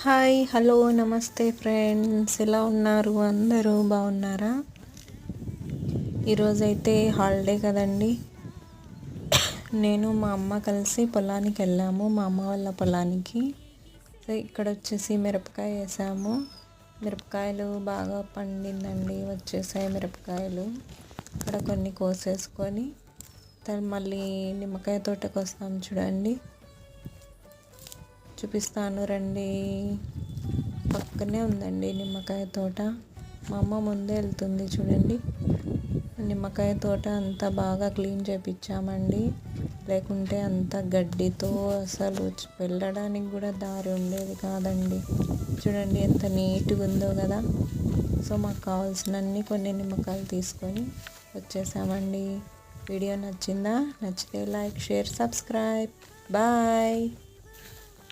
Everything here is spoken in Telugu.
హాయ్ హలో నమస్తే ఫ్రెండ్స్, ఎలా ఉన్నారు? అందరూ బాగున్నారా? ఈరోజైతే హాలిడే కదండి. నేను మా అమ్మ కలిసి పొలానికి వెళ్ళాము, మా అమ్మ వాళ్ళ పొలానికి. సో ఇక్కడ వచ్చేసి మిరపకాయ వేసాము. మిరపకాయలు బాగా పండిందండి, వచ్చేసాయి మిరపకాయలు. ఇక్కడ కొన్ని కోసేసుకొని మళ్ళీ నిమ్మకాయ తోటకు వస్తాం. చూడండి, చూపిస్తాను రండి. పక్కనే ఉందండి నిమ్మకాయ తోట. మా అమ్మ ముందే వెళ్తుంది చూడండి. నిమ్మకాయ తోట అంతా బాగా క్లీన్ చేపించామండి, లేకుంటే అంత గడ్డితో అసలు వెళ్ళడానికి కూడా దారి ఉండేది కాదండి. చూడండి ఎంత నీట్గా ఉందో కదా. సో మాకు కావాల్సినన్ని కొన్ని నిమ్మకాయలు తీసుకొని వచ్చేసామండి. వీడియో నచ్చిందా? నచ్చితే లైక్, షేర్, సబ్స్క్రైబ్. బాయ్.